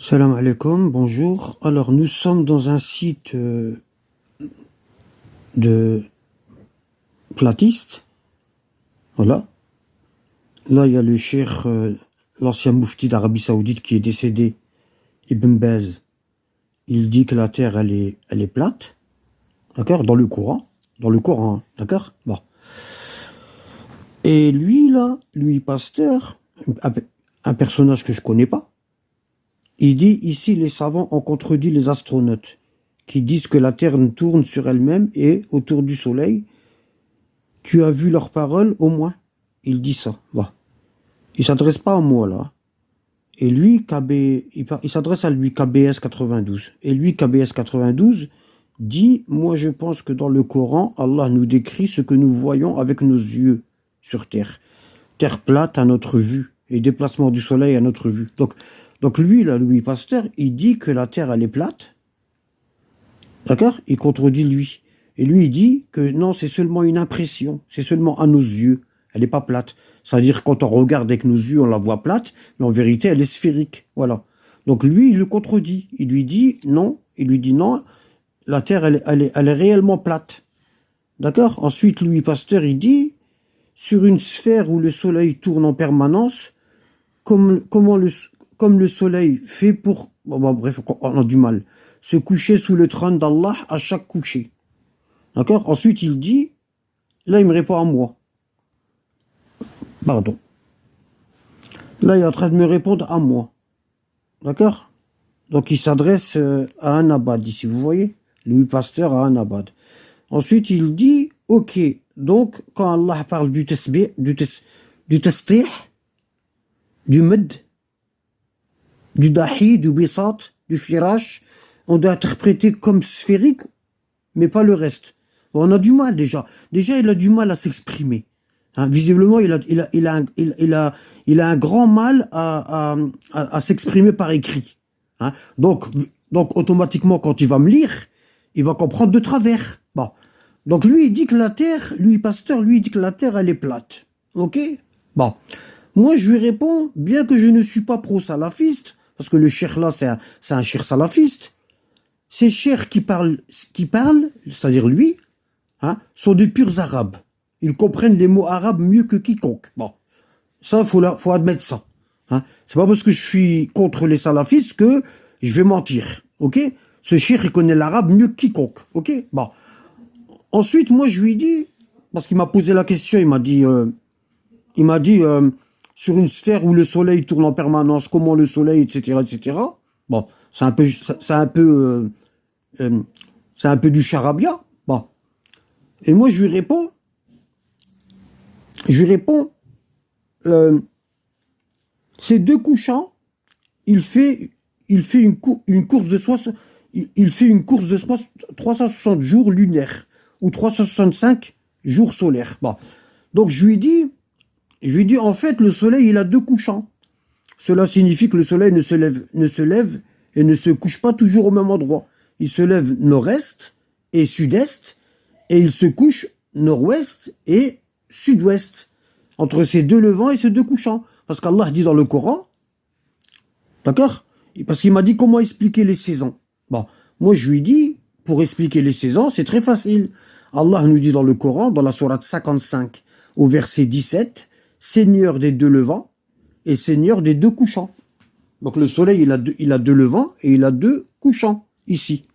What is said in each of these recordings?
Salam alaikum, bonjour. Alors, nous sommes dans un site de platistes. Voilà. Là, il y a le cheikh, l'ancien moufti d'Arabie Saoudite qui est décédé, Ibn Baz. Il dit que la terre, elle est plate. D'accord? Dans le Coran. Dans le Coran, hein, d'accord? Bon. Et lui, là, lui, pasteur, un personnage que je connais pas, il dit ici, les savants ont contredit les astronautes qui disent que la Terre tourne sur elle-même et autour du Soleil. Tu as vu leurs paroles au moins? Il dit ça. Bon. Il s'adresse pas à moi là. Et lui, il s'adresse à lui, KBS 92. Et lui, KBS 92, dit, moi je pense que dans le Coran, Allah nous décrit ce que nous voyons avec nos yeux sur Terre. Terre plate à notre vue et déplacement du Soleil à notre vue. Donc lui, là, Louis Pasteur, il dit que la Terre, elle est plate. D'accord? Il contredit lui. Et lui, il dit que non, c'est seulement une impression. C'est seulement à nos yeux. Elle n'est pas plate. C'est-à-dire, quand on regarde avec nos yeux, on la voit plate, mais en vérité, elle est sphérique. Voilà. Donc lui, il le contredit. Il lui dit non. Il lui dit non, la Terre, elle est réellement plate. D'accord? Ensuite, Louis Pasteur, il dit, sur une sphère où le Soleil tourne en permanence, comme le Soleil fait pour... Bon, bref, on a du mal. Se coucher sous le trône d'Allah à chaque coucher. D'accord? Ensuite, il dit, là, il me répond à moi. Pardon. Là, il est en train de me répondre à moi. D'accord? Donc, il s'adresse à un abad, ici, vous voyez? Louis Pasteur à un abad. Ensuite, il dit, ok, donc, quand Allah parle du tasbih, du tastih, du mud, du dahi, du bisat, du firash, on doit interpréter comme sphérique, mais pas le reste. On a du mal déjà. Déjà, il a du mal à s'exprimer. Hein, visiblement, il a un grand mal à s'exprimer par écrit. Hein. Donc, automatiquement, quand il va me lire, il va comprendre de travers. Bon. Donc, lui, il dit que la Terre, lui, pasteur, lui, il dit que la Terre, elle est plate. Ok? Bon. Moi, je lui réponds, bien que je ne suis pas pro-salafiste, parce que le cheikh là, c'est un cheikh salafiste, ces cheikhs qui parlent, c'est-à-dire lui, hein, sont des purs arabes. Ils comprennent les mots arabes mieux que quiconque. Bon, ça, faut admettre ça. Hein. C'est pas parce que je suis contre les salafistes que je vais mentir. Ok? Ce cheikh, il connaît l'arabe mieux que quiconque. Ok? Bon. Ensuite, moi, je lui dis, parce qu'il m'a posé la question, il m'a dit, sur une sphère où le soleil tourne en permanence, comment le soleil, etc., etc. Bon, c'est un peu du charabia. Bon. Et moi, je lui réponds, ces deux couchants, il fait une course de 360 jours lunaires ou 365 jours solaires. Bon. Donc, je lui dis, en fait, le soleil, il a deux couchants. Cela signifie que le soleil ne se lève et ne se couche pas toujours au même endroit. Il se lève nord-est et sud-est, et il se couche nord-ouest et sud-ouest, entre ces deux levants et ces deux couchants. Parce qu'Allah dit dans le Coran, d'accord? Parce qu'il m'a dit comment expliquer les saisons. Bon, moi je lui dis, pour expliquer les saisons, c'est très facile. Allah nous dit dans le Coran, dans la sourate 55, au verset 17, Seigneur des deux levants et Seigneur des deux couchants. Donc le soleil, il a deux levants et il a deux couchants, ici.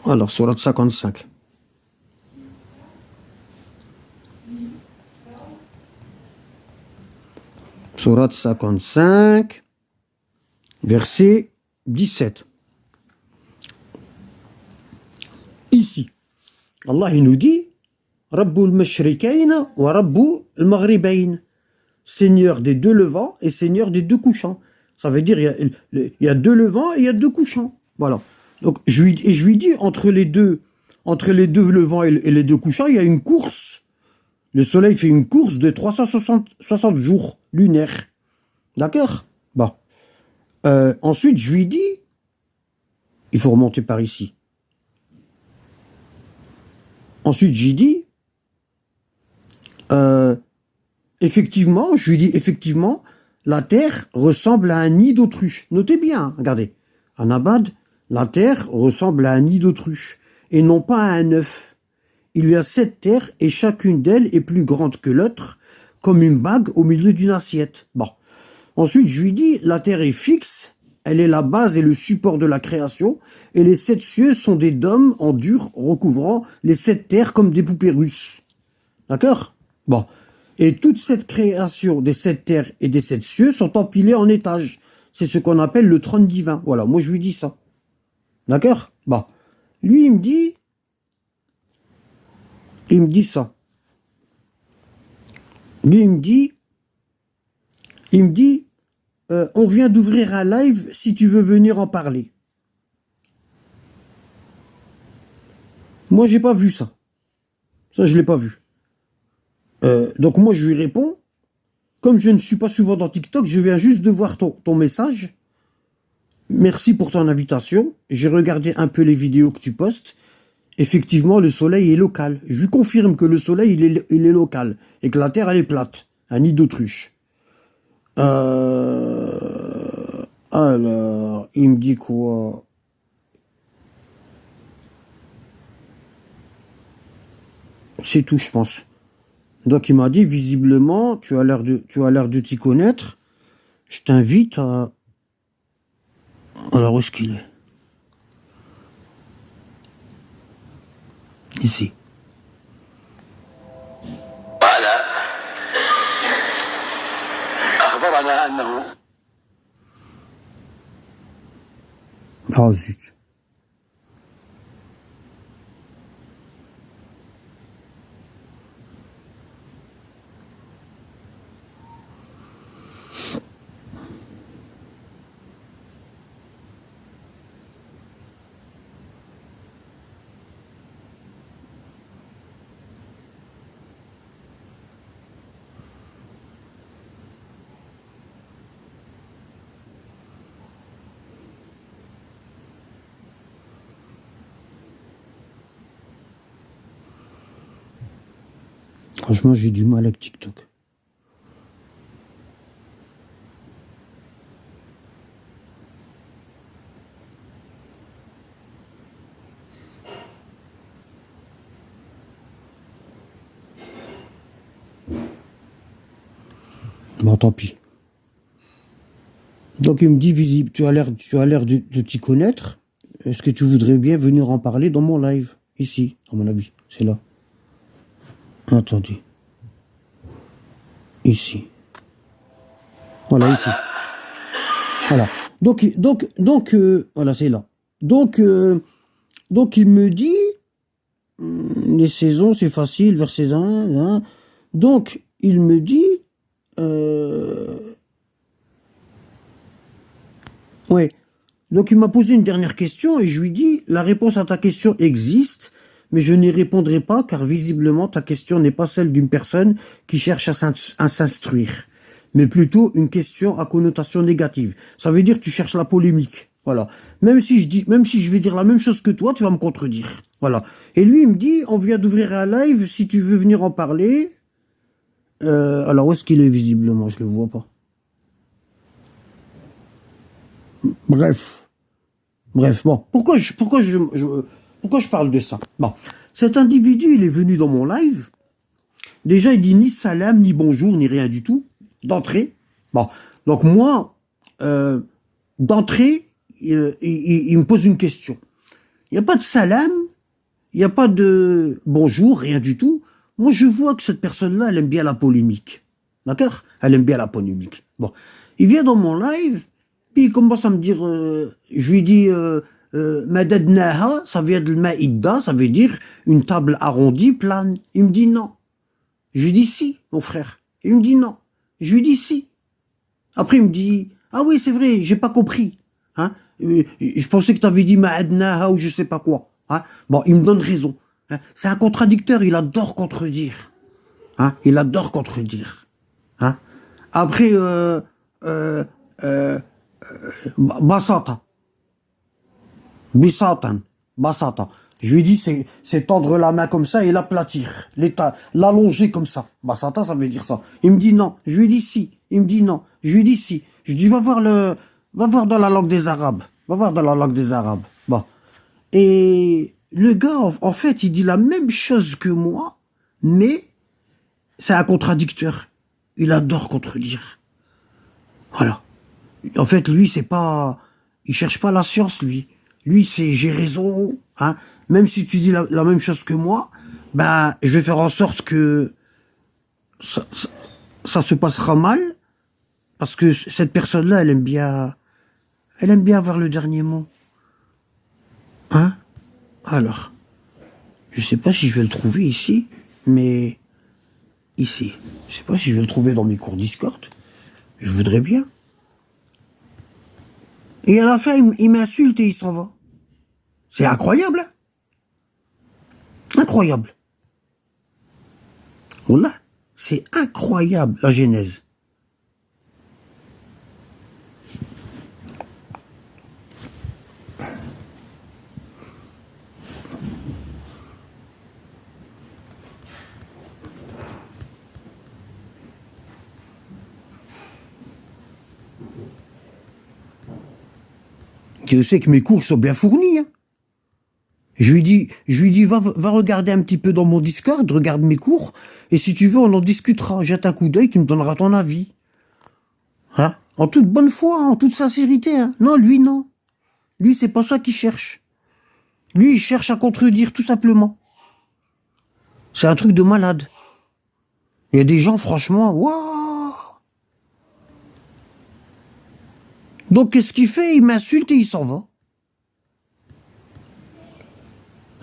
Alors, sourate 55. Sourate 55, verset 17. Ici, Allah il nous dit Rabbul Mashrikayn wa Rabbul Maghribayn, Seigneur des deux levants et Seigneur des deux couchants. Ça veut dire il y a deux levants et il y a deux couchants. Voilà. Donc je lui dis entre les deux levants et les deux couchants, il y a une course. Le soleil fait une course de 360 jours lunaires. D'accord? Bon. Ensuite, je lui dis, il faut remonter par ici. Ensuite, j'ai dit, effectivement, je lui dis, effectivement, la terre ressemble à un nid d'autruche. Notez bien, hein, regardez. En abad, la terre ressemble à un nid d'autruche et non pas à un œuf. Il y a 7 terres et chacune d'elles est plus grande que l'autre, comme une bague au milieu d'une assiette. Bon. Ensuite, je lui dis, la terre est fixe, elle est la base et le support de la création, et les 7 cieux sont des dômes en dur recouvrant les 7 terres comme des poupées russes. D'accord? Bon. Et toute cette création des 7 terres et des 7 cieux sont empilées en étages. C'est ce qu'on appelle le trône divin. Voilà, moi je lui dis ça. D'accord? Bon. Lui, il me dit ça. Lui, il me dit, on vient d'ouvrir un live si tu veux venir en parler. Moi, j'ai pas vu ça. Ça, je l'ai pas vu. Donc moi, je lui réponds. Comme je ne suis pas souvent dans TikTok, je viens juste de voir ton message. Merci pour ton invitation. J'ai regardé un peu les vidéos que tu postes. Effectivement, le soleil est local. Je lui confirme que le soleil, il est local. Et que la terre, elle est plate. Un nid d'autruche. Alors, il me dit quoi? C'est tout, je pense. Donc, il m'a dit, visiblement, tu as l'air de t'y connaître. Je t'invite à... Alors, où est-ce qu'il est? Ici. Ah, zut. Franchement, j'ai du mal avec TikTok. Bon, tant pis. Donc, il me dit, visible, tu as l'air de t'y connaître. Est-ce que tu voudrais bien venir en parler dans mon live? Ici, à mon avis. C'est là. Attendez. Ici. Voilà, ici. Voilà. Donc, voilà, c'est là. Donc, il me dit, les saisons, c'est facile, verset 1. Hein. Donc, il me dit, ouais. Donc, il m'a posé une dernière question et je lui dis, la réponse à ta question existe, mais je n'y répondrai pas car visiblement ta question n'est pas celle d'une personne qui cherche à s'instruire, mais plutôt une question à connotation négative. Ça veut dire que tu cherches la polémique. Voilà. Même si je vais dire la même chose que toi, tu vas me contredire. Voilà. Et lui, il me dit, on vient d'ouvrir un live, si tu veux venir en parler. Alors, où est-ce qu'il est visiblement? Je le vois pas. Bref, bon, pourquoi je parle de ça? Bon, cet individu, il est venu dans mon live. Déjà, il dit ni salam, ni bonjour, ni rien du tout, d'entrée. Bon, donc moi, d'entrée, il me pose une question. Il n'y a pas de salam, il n'y a pas de bonjour, rien du tout. Moi, je vois que cette personne-là, elle aime bien la polémique. D'accord? Elle aime bien la polémique. Bon, il vient dans mon live. Puis il commence à me dire, je lui dis, Madadnaha, ça vient de Maïda, ça veut dire une table arrondie, plane. Il me dit non. Je lui dis si, mon frère. Il me dit non. Je lui dis si. Après il me dit, ah oui, c'est vrai, j'ai pas compris. Hein? Je pensais que tu avais dit Maadnaha ou je sais pas quoi. Hein? Bon, il me donne raison. Hein? C'est un contradicteur, il adore contredire. Hein? Il adore contredire. Hein? Après, Basata. Bisatan. Basata. Je lui dis, c'est tendre la main comme ça et l'aplatir. L'allonger comme ça. Basata, ça veut dire ça. Il me dit non. Je lui dis si. Il me dit non. Je lui dis si. Je lui dis va voir dans la langue des Arabes. Va voir dans la langue des Arabes. Bon. Et le gars, en fait, il dit la même chose que moi, mais c'est un contradicteur. Il adore contredire. Voilà. En fait, lui, c'est pas, il cherche pas la science, lui. Lui, c'est j'ai raison, hein. Même si tu dis la même chose que moi, ben, je vais faire en sorte que ça se passera mal, parce que cette personne-là, elle aime bien avoir le dernier mot. Hein? Alors, je sais pas si je vais le trouver ici, mais ici. Je sais pas si je vais le trouver dans mes cours Discord. Je voudrais bien. Et à la fin, il m'insulte et il s'en va. C'est incroyable, hein? Incroyable. Voilà. C'est incroyable, la Genèse. Je sais que mes cours sont bien fournis, hein. Je lui dis, va regarder un petit peu dans mon Discord, regarde mes cours, et si tu veux, on en discutera. Jette un coup d'œil, tu me donneras ton avis. Hein? En toute bonne foi, en toute sincérité, hein. Non, lui, non. Lui, c'est pas ça qu'il cherche. Lui, il cherche à contredire, tout simplement. C'est un truc de malade. Il y a des gens, franchement, waouh! Donc, qu'est-ce qu'il fait? Il m'insulte et il s'en va.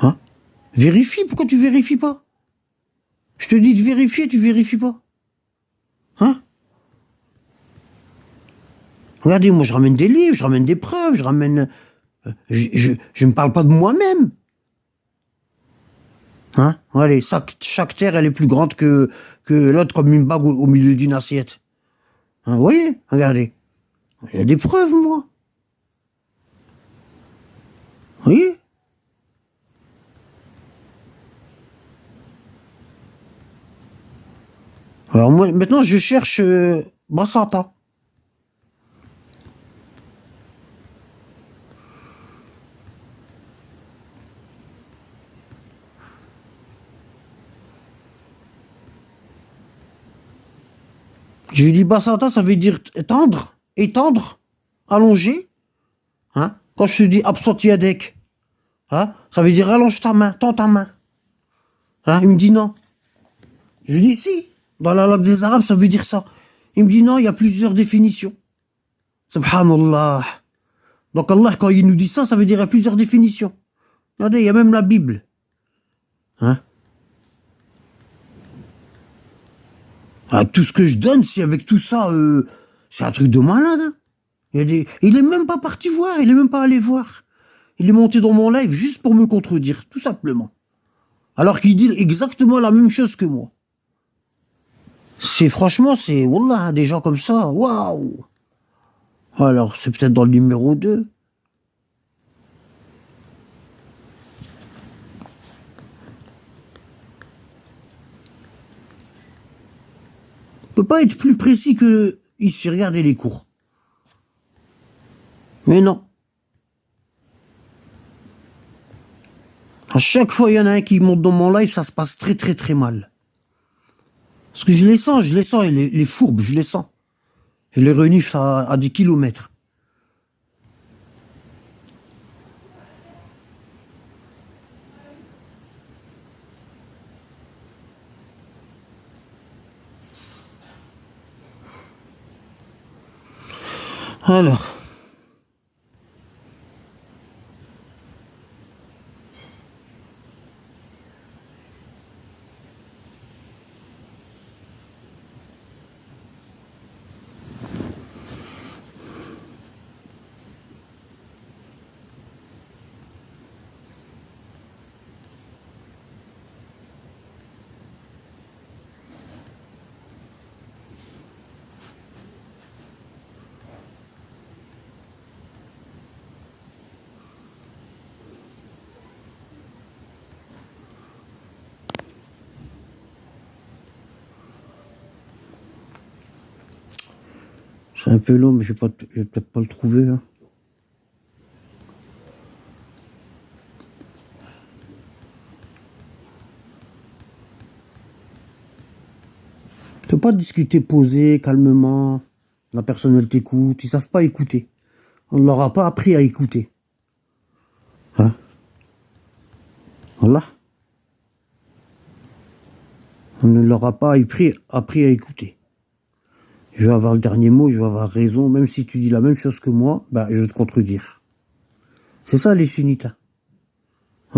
Hein? Vérifie, pourquoi tu vérifies pas? Je te dis de vérifier, tu vérifies pas. Hein? Regardez, moi je ramène des livres, je ramène des preuves, je ramène... Je me parle pas de moi-même. Hein? Allez, chaque terre, elle est plus grande que l'autre, comme une bague au milieu d'une assiette. Hein, vous voyez? Regardez. Il y a des preuves, moi. Vous voyez? Alors moi, maintenant, je cherche Basata. Je lui dis Basata, ça veut dire étendre, allonger. Hein? Quand je te dis Absentiadek, hein? Ça veut dire allonge ta main, tends ta main. Hein? Il me dit non. Je lui dis si. Dans la langue des Arabes, ça veut dire ça. Il me dit non, il y a plusieurs définitions. Subhanallah. Donc Allah, quand il nous dit ça, ça veut dire il y a plusieurs définitions. Regardez, il y a même la Bible. Hein? Ah, tout ce que je donne, si avec tout ça, c'est un truc de malade. Hein? Il est même pas parti voir, il est même pas allé voir. Il est monté dans mon live juste pour me contredire, tout simplement. Alors qu'il dit exactement la même chose que moi. Franchement, wallah, des gens comme ça, waouh! Alors, c'est peut-être dans le numéro 2. On peut pas être plus précis que ici, regardez les cours. Mais non. À chaque fois, il y en a un qui monte dans mon live, ça se passe très très très mal. Parce que je les sens, les fourbes, je les sens. Je les renifle à des kilomètres. Alors, C'est un peu long, mais je vais peut-être pas le trouver, hein. Faut pas discuter posé, calmement. La personne, elle t'écoute. Ils savent pas écouter. On ne leur a pas appris à écouter. Hein? Voilà. On ne leur a pas appris à écouter. Je vais avoir le dernier mot, je vais avoir raison. Même si tu dis la même chose que moi, ben, je vais te contredire. C'est ça les sunnites. Hein.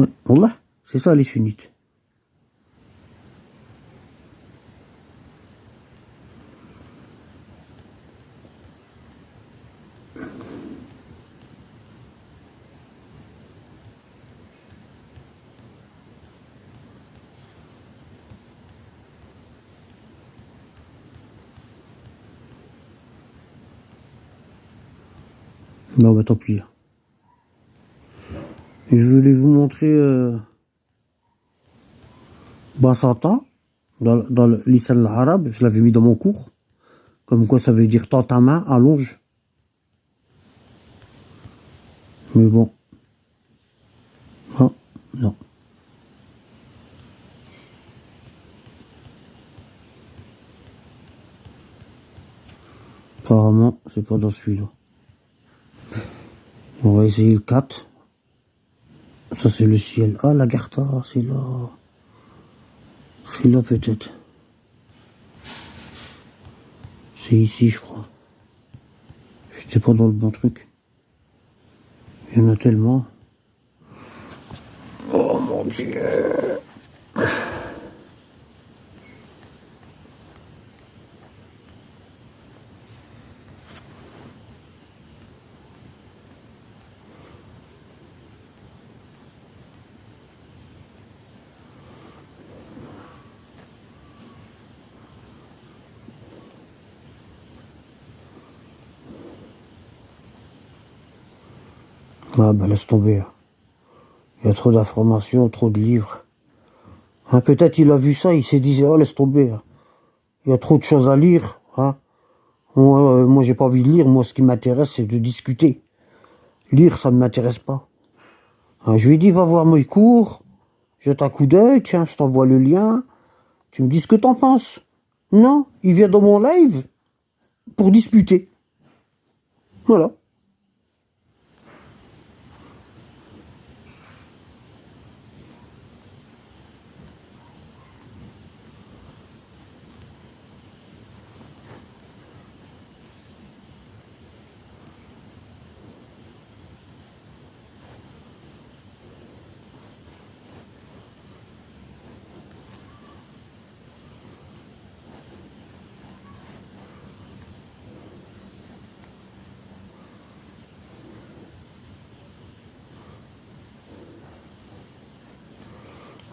Ouais, voilà. C'est ça les sunnites. Non, bah tant pis. Je voulais vous montrer Basata dans le lisan l'arabe. Je l'avais mis dans mon cours. Comme quoi ça veut dire tends ta main, allonge. Mais bon. Ah, non. Apparemment, c'est pas dans celui-là. On va essayer le 4. Ça, c'est le ciel. Ah, la Gartha, c'est là. C'est là, peut-être. C'est ici, je crois. J'étais pas dans le bon truc. Il y en a tellement. Oh, mon Dieu. Ah, bah, laisse tomber. Il y a trop d'informations, trop de livres. Hein, peut-être il a vu ça, il s'est dit, oh, laisse tomber. Il y a trop de choses à lire. Hein. Moi, j'ai pas envie de lire. Moi, ce qui m'intéresse, c'est de discuter. Lire, ça ne m'intéresse pas. Hein, je lui ai dit, va voir mes cours, jette un coup d'œil, tiens, je t'envoie le lien. Tu me dis ce que t'en penses. Non, il vient dans mon live pour disputer. Voilà.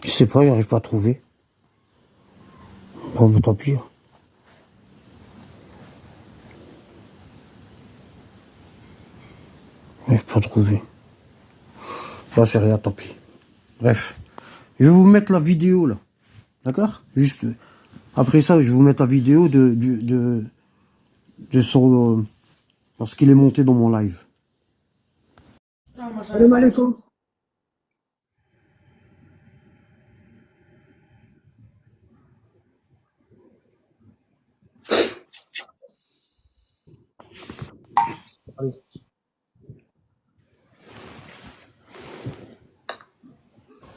Je sais pas, j'arrive pas à trouver. Bon, mais tant pis. J'arrive pas à trouver. Là, c'est rien, tant pis. Bref. Je vais vous mettre la vidéo, là. D'accord? Juste, après ça, je vais vous mettre la vidéo de son, lorsqu'il est monté dans mon live. Salam alaikum.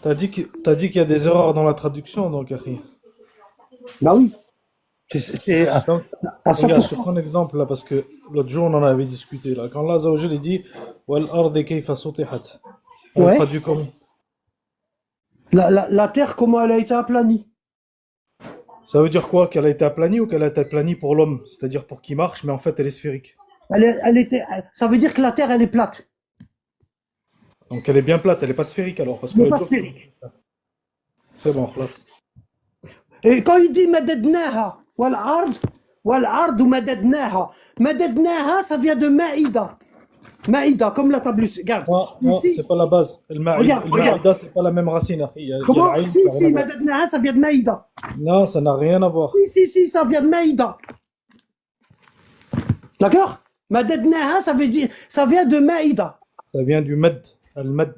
T'as dit qu'il y a des erreurs dans la traduction, donc, Akhi. Bah oui. C'est à Donc, regarde, je te 100%. prends un exemple là, parce que l'autre jour on en avait discuté. Là. Quand Allah Azza wa Jal, il dit Wal ardi kayfa sutihat. On le Ouais. traduit comme. La Terre, comment elle a été aplanie? Ça veut dire quoi? Qu'elle a été aplanie ou qu'elle a été aplanie pour l'homme? C'est-à-dire pour qu'il marche, mais en fait elle est sphérique. Ça veut dire que la Terre, elle est plate. Donc elle est bien plate, elle n'est pas sphérique alors. Parce que Elle n'est l'autre pas jour. sphérique. C'est bon, khlas. Et quand il dit madadnaha, wal ard ou madadnaha, ça vient de Maïda. Maïda, comme la table. Regarde. Non, Ici, c'est pas la base. Le regarde. Ma'ida, c'est pas la même racine, Akhi. Il y a Comment? l'Aïn Si, qui a rien à voir. madadnaha, ça vient de Maïda. Non, ça n'a rien à voir. Si, ça vient de Maïda. D'accord? Madadnaha, ça vient de Maïda. Ça vient du med, al-med.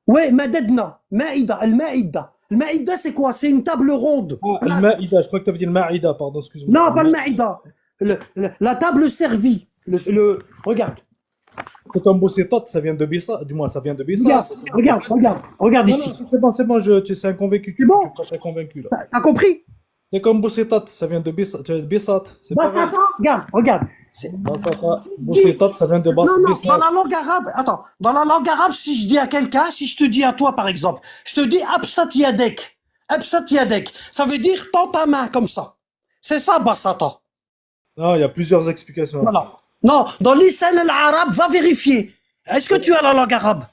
Ouais, Madadna, Maïda, Al-Maïda. Al-Maïda, c'est quoi? C'est une table ronde, Ah, plate. al-ma'ida, je crois que tu avais dit al-ma'ida, pardon, excuse-moi. Non, pas le Maïda. La table servie. Regarde, C'est comme Boussitot, ça vient de Bissa, du moins ça vient de Bissa. regarde Non, ici. non, c'est bon, tu es un convaincu, C'est bon? tu prêches un convaincu là. T'as compris? C'est comme Boussitot, ça vient de Bissat, c'est pareil. Basata, regarde. Boussitot, ça vient de Non, non, dans Bissat. la langue arabe, attends, dans la langue arabe, si je dis à quelqu'un, si je te dis à toi par exemple, je te dis absat yadek, ça veut dire tends ta main comme ça. C'est ça, basata. Non, il y a plusieurs explications. Voilà. Non, dans l'islam arabe, va vérifier. Est-ce que tu as la langue arabe?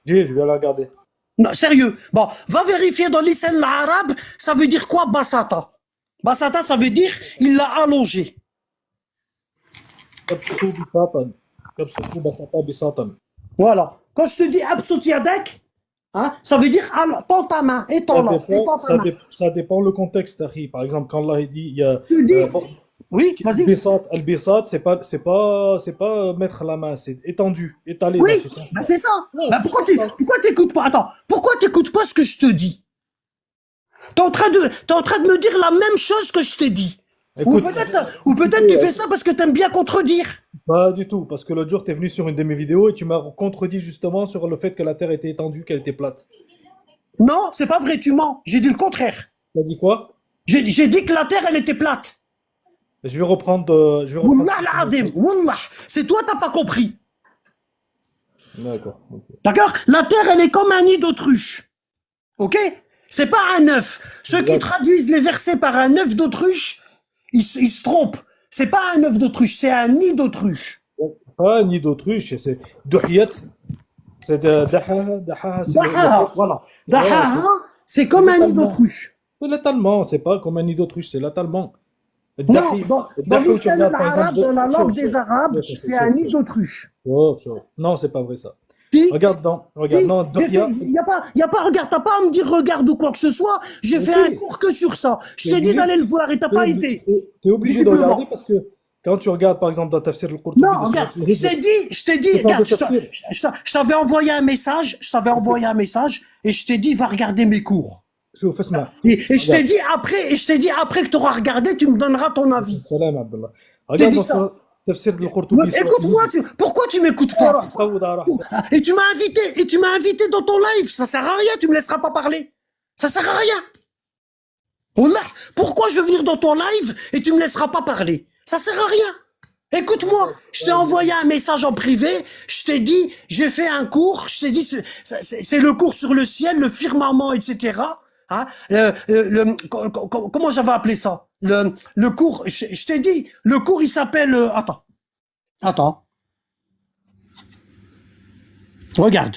Je vais la regarder. Non, sérieux. Bon, va vérifier dans l'islam arabe, ça veut dire quoi, basata? Basata, ça veut dire il l'a allongé. Kabsutu Bissatan. Kabsutu Basata Bissatan. Voilà. Quand je te dis absat yadek, hein, ça veut dire tends ta main, étends-la, étends ta main. Ça dépend le contexte, Tari. Par exemple, quand Allah il dit, il y a. Je te dis, Bon, oui, vas-y. Al-Bissat, c'est pas mettre la main, c'est étendu, étalé Oui, dans ce sens. bah c'est ça. Ouais, Bah c'est pourquoi t'écoutes pas? Attends, pourquoi t'écoutes pas ce que je te dis? T'es en train de me dire la même chose que je t'ai dit. Écoute, Ou peut-être tu fais ça parce que t'aimes bien contredire. pas du tout, parce que l'autre jour, tu es venu sur une de mes vidéos et tu m'as contredit justement sur le fait que la Terre était étendue, qu'elle était plate. Non, c'est pas vrai, tu mens. J'ai dit le contraire. Tu as dit quoi? J'ai dit que la Terre, elle était plate. Je vais reprendre. Wallah l'adem, wallah. C'est toi, t'as pas compris. D'accord. Ok. D'accord? La Terre, elle est comme un nid d'autruche. Ok? C'est pas un œuf. Ceux qui Exact. traduisent les versets par un œuf d'autruche, ils se trompent. C'est pas un œuf d'autruche, c'est un nid d'autruche. Pas ni d'autruche, c'est duhiyat. C'est dahaha, c'est le Dahaha, fait. voilà. Ouais, Dahaha, c'est comme un nid l'étalement. d'autruche. C'est l'étalement, c'est pas comme un nid d'autruche, c'est l'étalement. Non, Dahi, dans dahi, tu l'islam regardes par arabe, exemple. dans la langue Chauffe, des Arabes, chauffe, chauffe, c'est chauffe, un nid chauffe. d'autruche. Chauffe. Non, c'est pas vrai ça. Si, Regarde, non, regarde, si, non, duhya. y a pas, regarde, t'as pas à me dire regarde ou quoi que ce soit, j'ai Mais fait un si, cours que sur ça. Je t'es t'ai dit obligé, d'aller le voir et t'as pas été. t'es obligé de Visiblement. regarder parce que quand tu regardes par exemple dans Tafsir al-Qurtubi Non, de regarde, Surat al-Hijr, je t'ai dit, je parle de regarde, Tafsir. je t'avais envoyé un message, et je t'ai dit, va regarder mes cours. شوف اسمع Et je t'ai dit après que tu auras regardé, tu me donneras ton avis. سلام عبد الله T'es regarde dit dans ça. Surat Tafsir al-Qurtubi Écoute-moi, pourquoi tu m'écoutes pas? راح تعود راح Et tu m'as invité dans ton live, ça sert à rien, tu me laisseras pas parler. Ça sert à rien. Wallah, pourquoi je veux venir dans ton live et tu me laisseras pas parler? Ça sert à rien. Écoute-moi, je t'ai envoyé un message en privé, je t'ai dit, j'ai fait un cours, je t'ai dit, c'est le cours sur le ciel, le firmament, etc. Hein, comment j'avais appelé ça? Le cours, je t'ai dit, le cours il s'appelle, attends, regarde.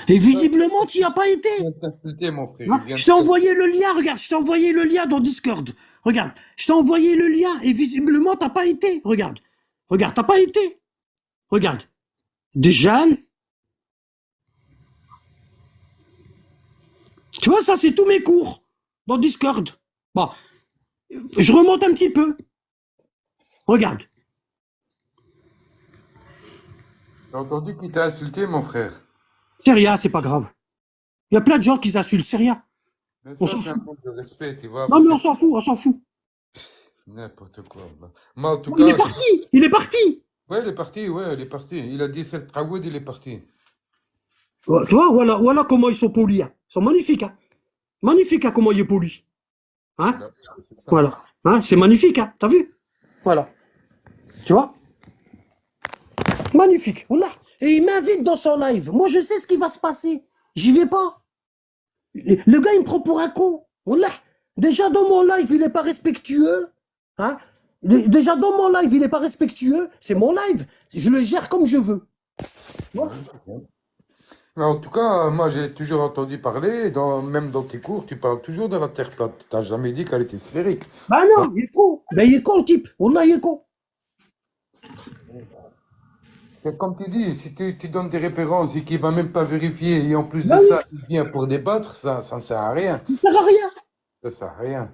Et visiblement, tu n'y as pas été. Je viens de t'insulter, mon frère. Hein, je t'ai envoyé le lien, regarde, je t'ai envoyé le lien dans Discord. Regarde, je t'ai envoyé le lien et visiblement, t'as pas été. Regarde, t'as pas été. Regarde. Déjà, tu vois, ça, c'est tous mes cours dans Discord. Bon, je remonte un petit peu. Regarde. J'ai entendu qu'il t'a insulté, mon frère. C'est rien, c'est pas grave. Il y a plein de gens qui s'insultent, c'est rien. Mais On ça, s'en c'est un fout. manque de respect, tu vois. Non, Parce mais que on s'en fout, on s'en fout. n'importe quoi. Bah. Moi, en tout Il cas, est parti, il est parti. ouais, il est parti, ouais, il est parti. Il a dit c'est le Traoud, il est parti. Ouais, tu vois, voilà comment ils sont polis. Hein. Ils sont magnifiques. Hein. Magnifique hein, comment il est poli. Hein? Voilà, c'est ça. Voilà. Hein, c'est magnifique, hein. T'as vu? Voilà. Tu vois? Magnifique. Voilà. Et il m'invite dans son live. Moi, je sais ce qui va se passer. J'y vais pas. Le gars, il me prend pour un con. Voilà. Déjà, dans mon live, il n'est pas respectueux. Hein? Déjà, dans mon live, il n'est pas respectueux. C'est mon live. Je le gère comme je veux. Voilà. Mais en tout cas, moi, j'ai toujours entendu parler, même dans tes cours, tu parles toujours de la Terre plate. Tu n'as jamais dit qu'elle était sphérique. Bah Ça, non, il est con. Ben, il est con, le type. Wallah, il est con. c'est comme tu dis, si tu donnes des références et qu'il ne va même pas vérifier, et en plus de Bah oui, ça, il vient pour débattre, ça ne sert à rien. il sert à rien. Ça sert à rien.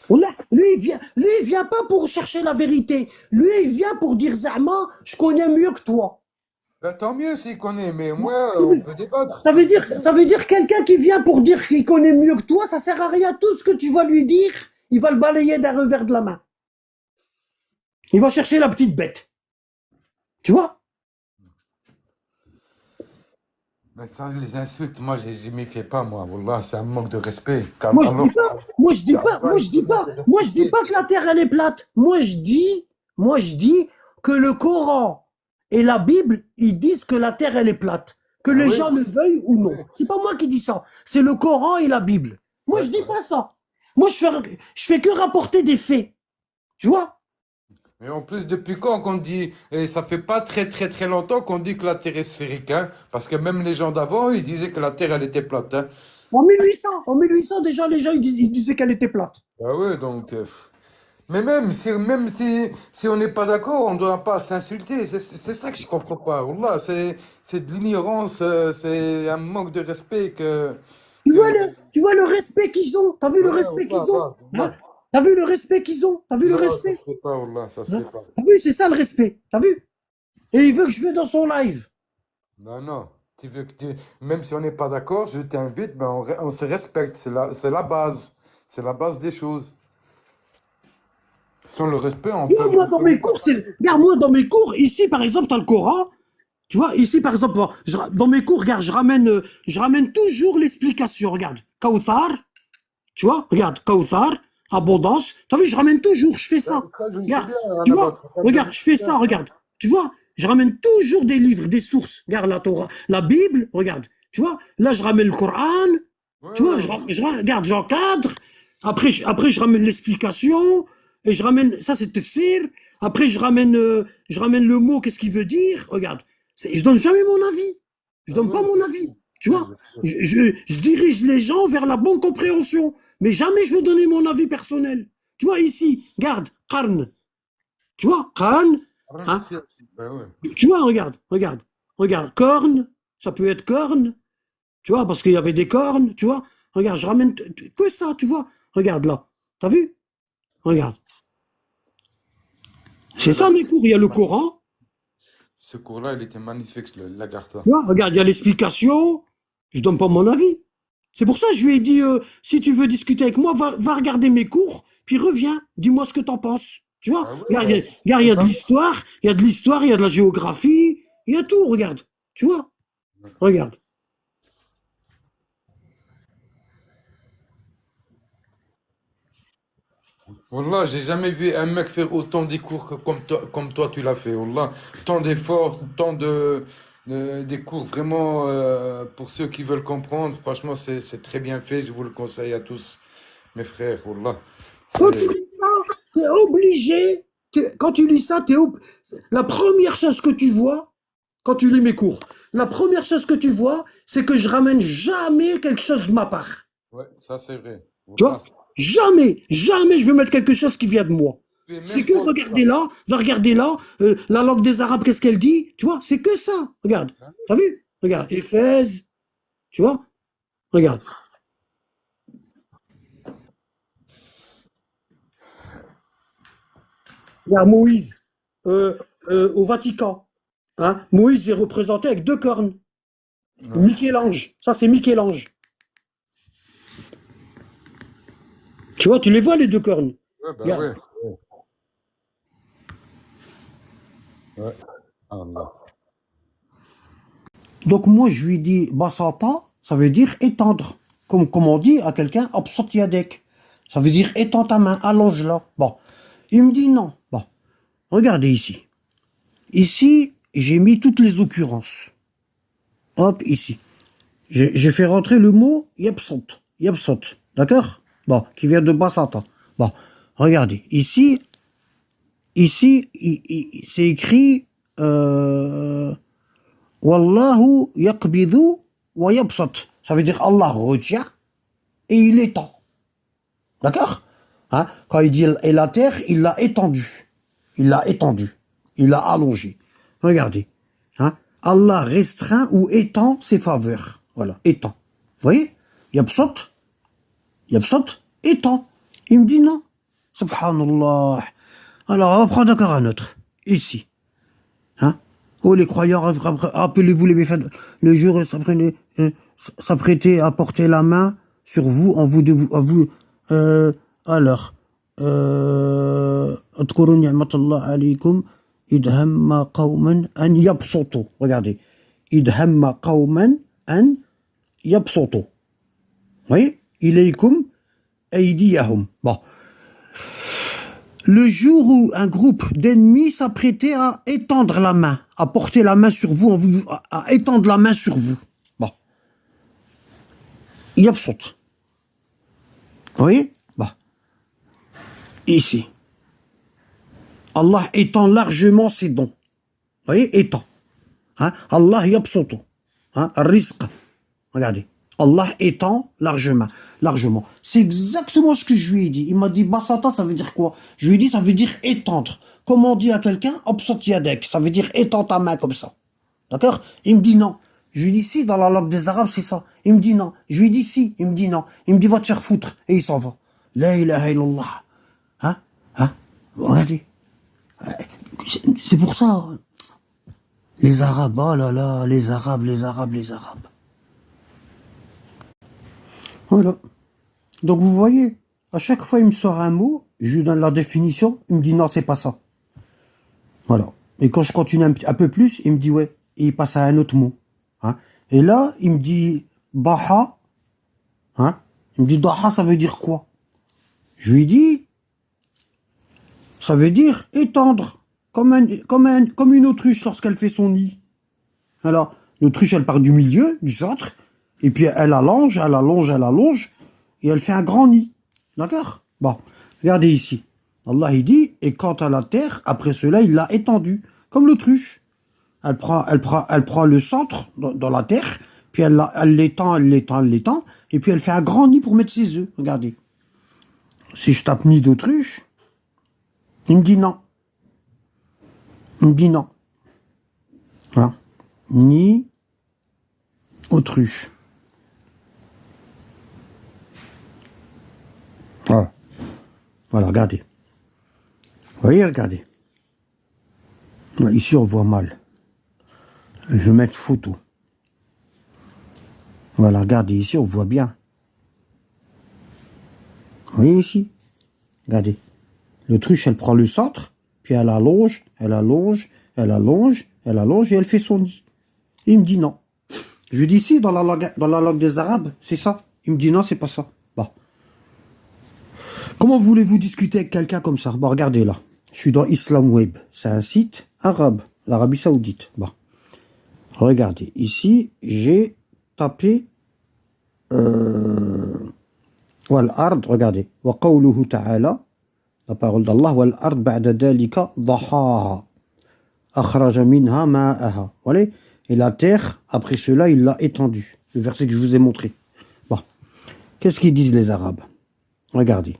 Wallah, lui, il vient pas pour chercher la vérité. Lui, il vient pour dire Zama, je connais mieux que toi. Ben, tant mieux s'il connaît, mais moi, on peut débattre. Ça veut dire quelqu'un qui vient pour dire qu'il connaît mieux que toi, ça sert à rien. Tout ce que tu vas lui dire, il va le balayer d'un revers de la main. Il va chercher la petite bête. Tu vois? Mais ça, les insultes, moi, je m'y fais pas, moi. Wallah, c'est un manque de respect. Car Moi, je alors, dis pas, moi, je dis pas, moi, je dis pas, moi, je dis pas que la terre, elle est plate. Moi, je dis que le Coran et la Bible, ils disent que la terre, elle est plate. Que Ah les oui, gens le veuillent ou non. oui, C'est pas moi qui dis ça. C'est le Coran et la Bible. Moi, je dis d'accord. pas ça. Moi, je fais que rapporter des faits. Tu vois? Mais en plus, depuis quand qu'on dit, et ça fait pas très longtemps qu'on dit que la Terre est sphérique, hein, parce que même les gens d'avant, ils disaient que la Terre, elle était plate, hein. En 1800, déjà, les gens, ils disaient qu'elle était plate. Ah ouais, donc, mais même si on n'est pas d'accord, on ne doit pas s'insulter. C'est ça que je comprends pas. Wallah, c'est de l'ignorance, c'est un manque de respect que, Tu vois le respect qu'ils ont? T'as vu le ouais, respect Wallah, qu'ils ont? Hein? Wallah. T'as vu le respect qu'ils ont? T'as vu le Non, ça respect? se fait pas, Wallah, ça se Hein? fait pas. T'as vu, c'est ça le respect. T'as vu? Et il veut que je vais dans son live. Non, non. Tu veux que même si on n'est pas d'accord, je t'invite, ben on se respecte. C'est la base. C'est la base des choses. Sans le respect, Tu vois, moi, on dans peut mes même pas cours, travailler. regarde, moi, dans mes cours, ici, par exemple, t'as le Coran. Tu vois, ici, par exemple, dans mes cours, regarde, je ramène toujours l'explication. Regarde, Kawthar, tu vois, regarde, Kawthar, abondance. T'as vu, je ramène toujours, je fais Ben, ça. ça, je le sais Regarde, bien, tu Annabelle, vois, c'est comme de regarde, je fais ça, l'histoire, hein. regarde. Tu vois, je ramène toujours des livres, des sources. Regarde la Torah, la Bible, regarde. Tu vois, là, je ramène le Coran. Ouais, Tu vois, ouais, regarde, j'encadre. Après, je ramène l'explication. Et je ramène, ça c'est tafsir. Après, je ramène le mot, qu'est-ce qu'il veut dire. Regarde, je donne jamais mon avis. Je ouais, donne pas ouais, mon avis. Tu vois, je dirige les gens vers la bonne compréhension. Mais jamais je veux donner mon avis personnel. Tu vois, ici, regarde, Qarn. Tu vois, Qarn. Arrête Hein, ici, ben ouais. tu vois, regarde. Corne, ça peut être corne. Tu vois, parce qu'il y avait des cornes, tu vois. Regarde, je ramène que ça, tu vois. Regarde là. T'as vu? Regarde. C'est Ouais, ça mes cours. Il y a le Coran. ce cours-là, il était magnifique, la garde. Tu vois, regarde, il y a l'explication. Je donne pas mon avis. C'est pour ça que je lui ai dit, si tu veux discuter avec moi, va regarder mes cours, puis reviens. Dis-moi ce que t'en penses. Tu vois? Ah ouais, Regarde, ben, il y c'est a de pas l'histoire, il y a de la géographie, il y a tout, regarde. Tu vois? Regarde. Wallah, j'ai jamais vu un mec faire autant des cours que comme toi tu l'as fait. Wallah, tant d'efforts, tant des cours vraiment pour ceux qui veulent comprendre. Franchement, c'est très bien fait. Je vous le conseille à tous, mes frères. Wallah, Quand tu c'est lis ça, t'es obligé. Quand tu lis ça, la première chose que tu vois, quand tu lis mes cours, la première chose que tu vois, c'est que je ramène jamais quelque chose de ma part. ouais, ça c'est vrai. Tu Wallah, vois? Jamais je vais mettre quelque chose qui vient de moi. et C'est même que pas ça. regarder là, la langue des Arabes, qu'est-ce qu'elle dit? Tu vois? C'est que ça. Regarde. T'as vu? Regarde. Éphèse. Tu vois? Regarde. Regarde Moïse au Vatican. Hein? Moïse est représenté avec deux cornes. Ouais, Michel-Ange. Ça, c'est Michel-Ange. Tu vois, tu les vois, les deux cornes. ouais, ben Regarde. ouais. Ouais. Allah. Donc, moi, je lui dis Basata, ça veut dire étendre. Comme on dit à quelqu'un, Absat yadek. Ça veut dire étends ta main, allonge-la. Bon. Il me dit non. Bon. Regardez ici. Ici, j'ai mis toutes les occurrences. Hop, ici. J'ai fait rentrer le mot Yabsot. Yabsot. D'accord? Bon, qui vient de Basata. Bon. Regardez. Ici, c'est écrit Wallahu yaqbidhu wa yabsat. Ça veut dire Allah retient et il étend. D'accord? Hein? Quand il dit et la terre, il l'a étendue. Il l'a étendue. Il l'a allongée. Regardez. Hein? Allah restreint ou étend ses faveurs. Voilà, étend. Vous voyez? Yabsat, étend. Il me dit non. Subhanallah. Alors, on va prendre encore un autre. Ici. Hein? Oh, les croyants, rappelez-vous les méfaits. Le jour où s'apprêtait à porter la main sur vous, en vous, à vous, alors, اذكروا نعمة الله عليكم إذ هم قوما أن يبسطوا. Regardez. إذ هم قوما أن يبسطوا. Vous voyez? إليكم أيديهم. Bon. Le jour où un groupe d'ennemis s'apprêtait à étendre la main, à porter la main sur vous, à étendre la main sur vous. Bon. Yabsut. Vous voyez? Bon. Ici. Allah étend largement ses dons. Vous voyez? Étend. Hein? Allah yabsutu. Hein? Rizq. Regardez. Allah étend largement. Largement. C'est exactement ce que je lui ai dit. Il m'a dit, basata, ça veut dire quoi? Je lui ai dit, ça veut dire étendre. Comme on dit à quelqu'un, absat yadek. Ça veut dire étends ta main comme ça. D'accord? Il me dit non. Je lui ai dit si, dans la langue des Arabes, c'est ça. Il me dit non. Je lui ai dit si. Il me dit non. Il me dit, va te faire foutre. Et il s'en va. La ilaha illallah. Hein? Hein? Regardez. C'est pour ça. Les Arabes, oh là là, les Arabes, les Arabes, les Arabes. Voilà. Donc vous voyez, à chaque fois il me sort un mot, je lui donne la définition, il me dit non, c'est pas ça. Voilà. Et quand je continue un peu plus, il me dit ouais, et il passe à un autre mot. Hein. Et là, il me dit Daha. Hein. Il me dit Daha, ça veut dire quoi? Je lui dis, ça veut dire étendre, comme une autruche lorsqu'elle fait son nid. Alors, l'autruche, elle part du milieu, du centre, et puis elle allonge, elle allonge, elle allonge, et elle fait un grand nid. D'accord? Bon, regardez ici. Allah, il dit, et quant à la terre, après cela, il l'a étendue, comme l'autruche. Elle prend le centre dans la terre, puis elle l'étend, et puis elle fait un grand nid pour mettre ses œufs. Regardez. Si je tape nid d'autruche, il me dit non. Il me dit non. Voilà. Nid autruche. Voilà. Voilà, regardez. Vous voyez, regardez. Ici, on voit mal. Je vais mettre photo. Voilà, regardez, ici, on voit bien. Vous voyez ici? Regardez. L'autruche, elle prend le centre, puis elle allonge, elle allonge, elle allonge, elle allonge, et elle fait son nid. Il me dit non. Je lui dis si, dans la langue des Arabes, c'est ça. Il me dit non, c'est pas ça. Bon. Comment voulez-vous discuter avec quelqu'un comme ça? Bon, regardez là. Je suis dans Islam Web. C'est un site arabe, l'Arabie Saoudite. Bon. Regardez. Ici, j'ai tapé wal ard, regardez. Wa qawluhu ta'ala, la parole d'Allah, wal ard ba'da dalika dahaha. Akhraja minha ma'aha. Voilà. Et la terre, après cela, il l'a étendue. Le verset que je vous ai montré. Bon. Qu'est-ce qu'ils disent les Arabes? Regardez.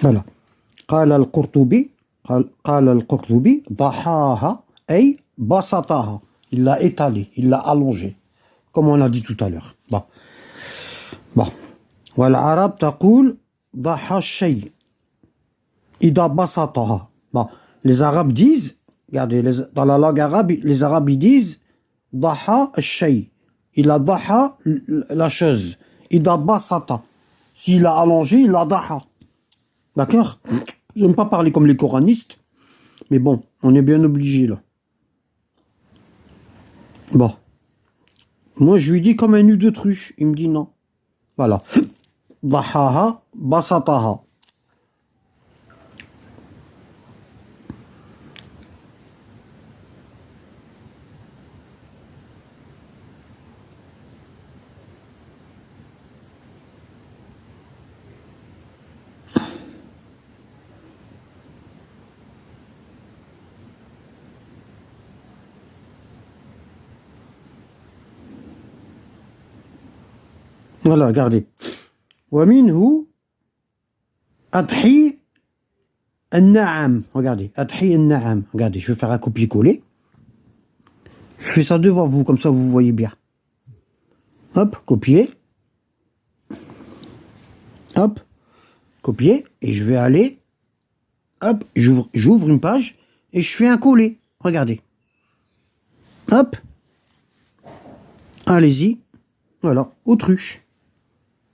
Voilà. قال القرطبي ضحاها أي بسطها. Il l'a étalé, il l'a allongé. Comme on a dit tout à l'heure. Bon. Bon. والعرب تقول ضحى الشيء إذا بسطها. Bon. Les Arabes disent, regardez, dans la langue arabe, les Arabes ils disent ضحى الشيء. Il a ضحى la chose. إذا بسط. S'il a allongé, il a ضحى. D'accord? Je n'aime pas parler comme les coranistes, mais bon, on est bien obligé là. Bon. Moi, je lui dis comme un nid d'autruche. Il me dit non. Voilà. Dahaha, basataha. Voilà, regardez. ومنه أضحي النعم. Regardez, أضحي النعم. Regardez, je vais faire un copier-coller. Je fais ça devant vous, comme ça vous voyez bien. Hop, copier. Hop, copier. Et je vais aller. Hop, j'ouvre une page et je fais un coller. Regardez. Hop. Allez-y. Voilà, autruche.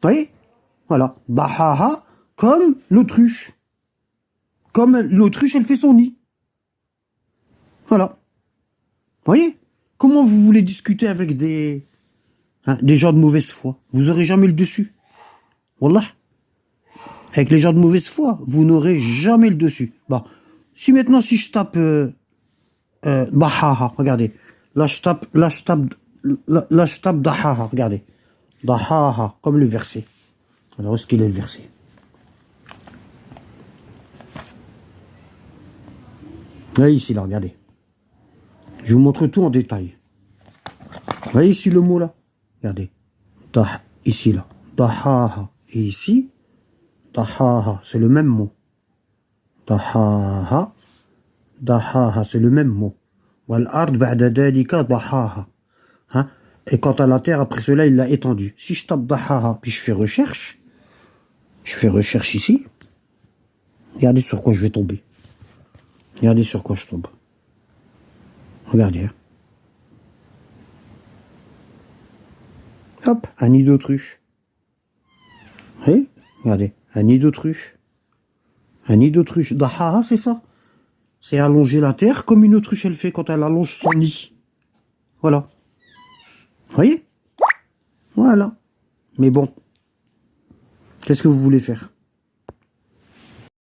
Vous voyez? Voilà. Dahaha, comme l'autruche. Comme l'autruche, elle fait son nid. Voilà. Vous voyez? Comment vous voulez discuter avec des gens de mauvaise foi? Vous n'aurez jamais le dessus. Wallah. Avec les gens de mauvaise foi, vous n'aurez jamais le dessus. Bon. Si maintenant, si je tape Dahaha, regardez. Là, je tape Dahaha, regardez. Dahaha, comme le verset. Alors, est-ce qu'il est le verset? Là, ici, là, regardez. Je vous montre tout en détail. Vous voyez ici le mot, là? Regardez. Ici, là. Dahaha. Et ici, Dahaha, c'est le même mot. Dahaha. Dahaha, c'est le même mot. Wal ard ba'da dalika dahaha. Hein? Et quant à la terre, après cela, il l'a étendue. Si je tape Dahaha, puis je fais recherche ici. Regardez sur quoi je vais tomber. Regardez sur quoi je tombe. Regardez. Hein. Hop, un nid d'autruche. Vous voyez? Regardez, un nid d'autruche. Un nid d'autruche. Dahaha, c'est ça. C'est allonger la terre comme une autruche elle fait quand elle allonge son nid. Voilà. Vous voyez? Voilà. Mais bon. Qu'est-ce que vous voulez faire?